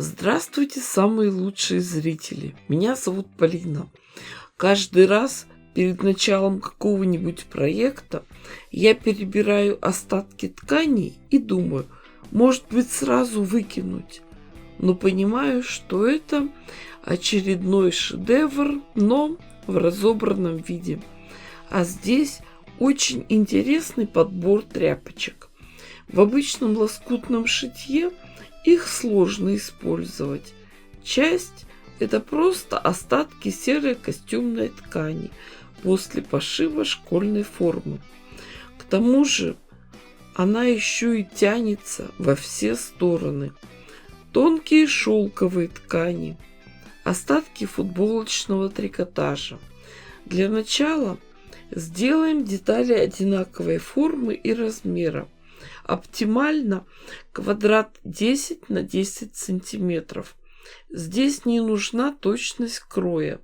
Здравствуйте, самые лучшие зрители! Меня зовут Полина. Каждый раз перед началом какого-нибудь проекта я перебираю остатки тканей и думаю, может быть, сразу выкинуть. Но понимаю, что это очередной шедевр, но в разобранном виде. А здесь очень интересный подбор тряпочек. В обычном лоскутном шитье их сложно использовать. Часть – это просто остатки серой костюмной ткани после пошива школьной формы. К тому же она еще и тянется во все стороны. Тонкие шелковые ткани, остатки футболочного трикотажа. Для начала сделаем детали одинаковой формы и размера. Оптимально квадрат 10 на 10 сантиметров. Здесь не нужна точность кроя.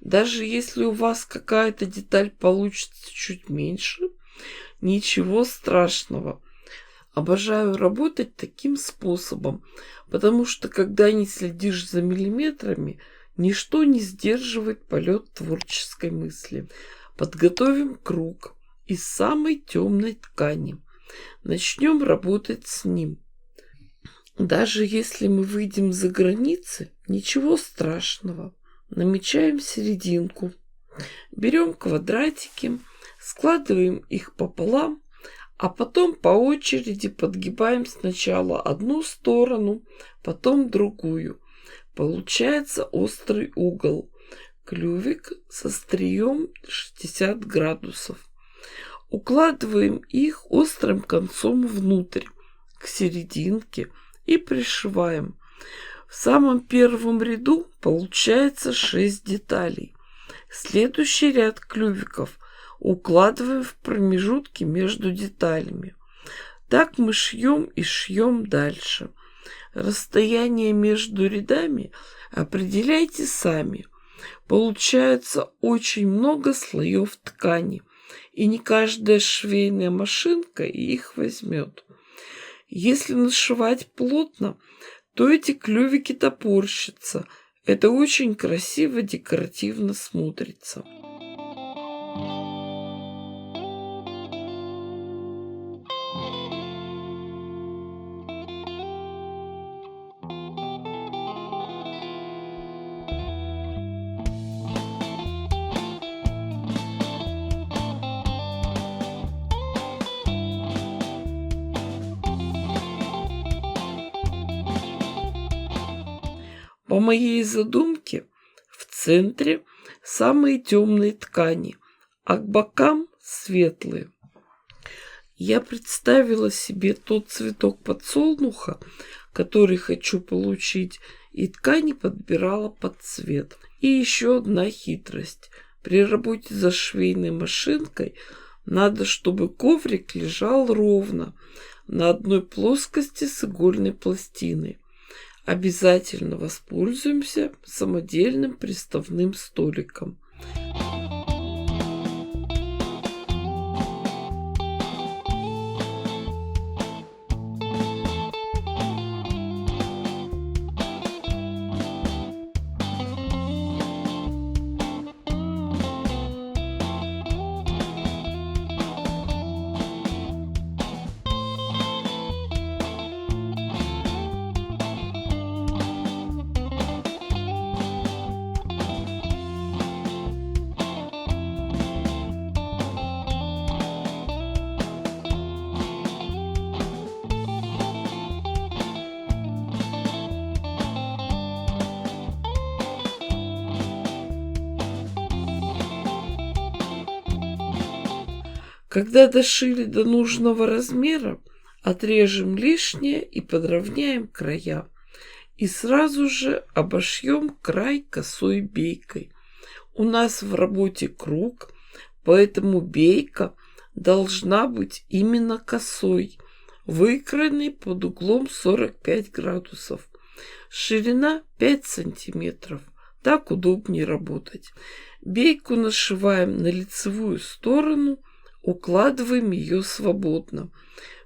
Даже если у вас какая-то деталь получится чуть меньше, ничего страшного. Обожаю работать таким способом, потому что когда не следишь за миллиметрами, ничто не сдерживает полет творческой мысли. Подготовим круг из самой темной ткани. Начнем работать с ним. Даже если мы выйдем за границы, ничего страшного. Намечаем серединку. Берем квадратики, складываем их пополам, а потом по очереди подгибаем сначала одну сторону, потом другую. Получается острый угол. Клювик с острием 60 градусов. Укладываем их острым концом внутрь, к серединке, и пришиваем. В самом первом ряду получается 6 деталей. Следующий ряд клювиков укладываем в промежутки между деталями. Так мы шьем и шьем дальше. Расстояние между рядами определяйте сами. Получается очень много слоев ткани. И не каждая швейная машинка их возьмет. Если нашивать плотно, то эти клювики топорщатся. Это очень красиво декоративно смотрится. По моей задумке, в центре самые темные ткани, а к бокам светлые. Я представила себе тот цветок подсолнуха, который хочу получить, и ткани подбирала под цвет. И еще одна хитрость. При работе за швейной машинкой надо, чтобы коврик лежал ровно, на одной плоскости с игольной пластиной. Обязательно воспользуемся самодельным приставным столиком. Когда дошили до нужного размера, отрежем лишнее и подровняем края. И сразу же обошьем край косой бейкой. У нас в работе круг, поэтому бейка должна быть именно косой, выкроенной под углом 45 градусов. Ширина 5 сантиметров. Так удобнее работать. Бейку нашиваем на лицевую сторону, укладываем ее свободно.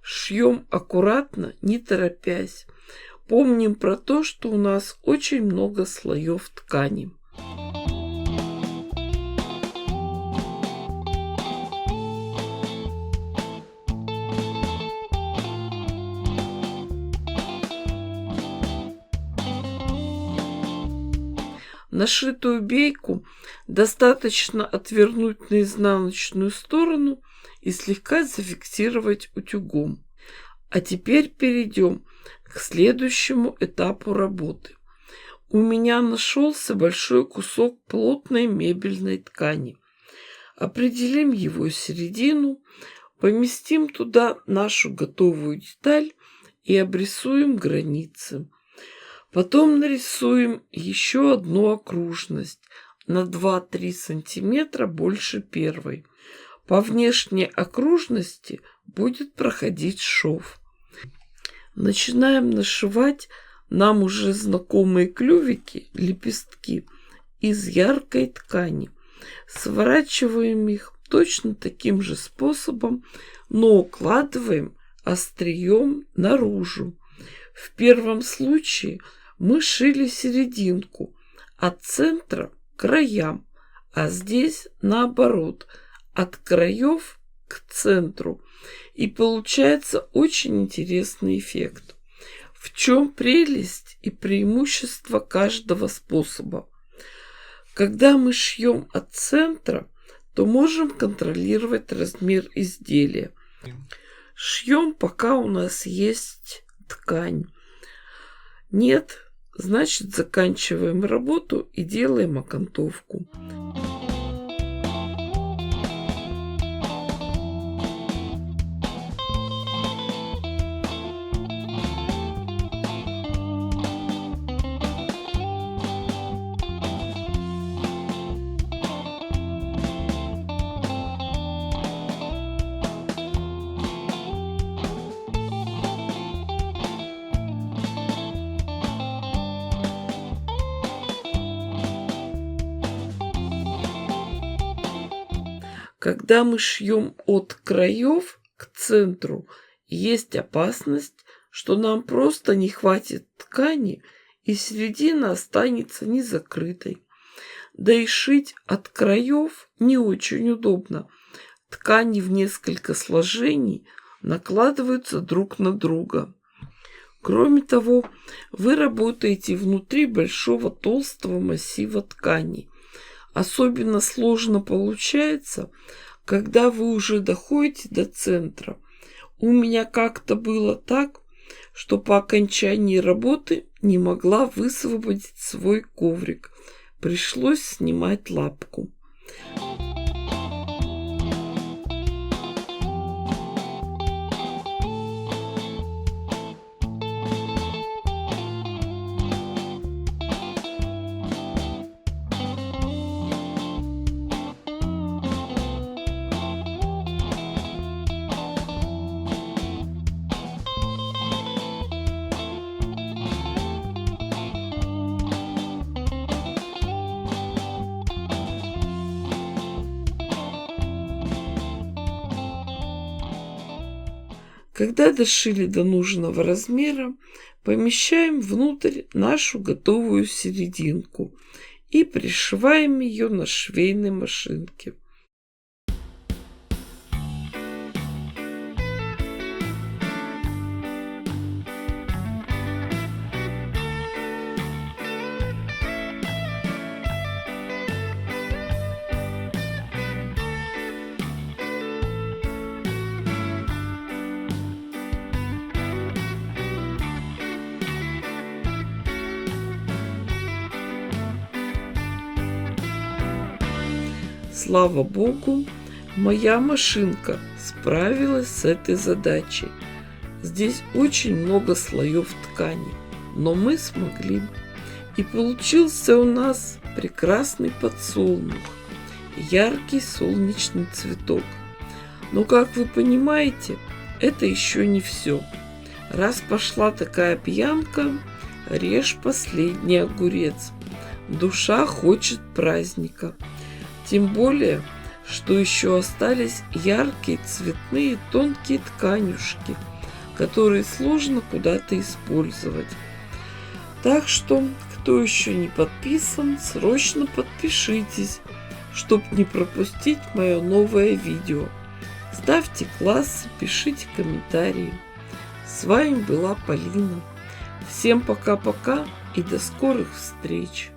Шьем аккуратно, не торопясь. помним про то, что у нас очень много слоев ткани. Нашитую бейку достаточно отвернуть на изнаночную сторону и слегка зафиксировать утюгом. А теперь перейдем к следующему этапу работы. У меня нашелся большой кусок плотной мебельной ткани. Определим его середину, поместим туда нашу готовую деталь и обрисуем границы. Потом нарисуем еще одну окружность на 2-3 сантиметра больше первой. По внешней окружности будет проходить шов. Начинаем нашивать нам уже знакомые клювики, лепестки из яркой ткани. Сворачиваем их точно таким же способом, но укладываем острием наружу. В первом случае мы шили серединку от центра к краям, а здесь наоборот, от краев к центру. И получается очень интересный эффект. В чем прелесть и преимущество каждого способа? Когда мы шьем от центра, то можем контролировать размер изделия. Шьем, пока у нас есть ткань. Нет, значит, заканчиваем работу и делаем окантовку. Когда мы шьем от краев к центру, есть опасность, что нам просто не хватит ткани, и середина останется незакрытой. Да и шить от краев не очень удобно. Ткани в несколько сложений накладываются друг на друга. Кроме того, вы работаете внутри большого толстого массива ткани. Особенно сложно получается, когда вы уже доходите до центра. У меня как-то было так, что по окончании работы не могла высвободить свой коврик. Пришлось снимать лапку. Когда дошили до нужного размера, помещаем внутрь нашу готовую серединку и пришиваем ее на швейной машинке. Слава Богу, моя машинка справилась с этой задачей. Здесь очень много слоев ткани, но мы смогли. И получился у нас прекрасный подсолнух, яркий солнечный цветок. Но, как вы понимаете, это еще не все. Раз пошла такая пьянка, режь последний огурец. Душа хочет праздника. Тем более, что еще остались яркие цветные тонкие тканюшки, которые сложно куда-то использовать. Так что, кто еще не подписан, срочно подпишитесь, чтобы не пропустить мое новое видео. Ставьте классы, пишите комментарии. С вами была Полина. Всем пока-пока и до скорых встреч!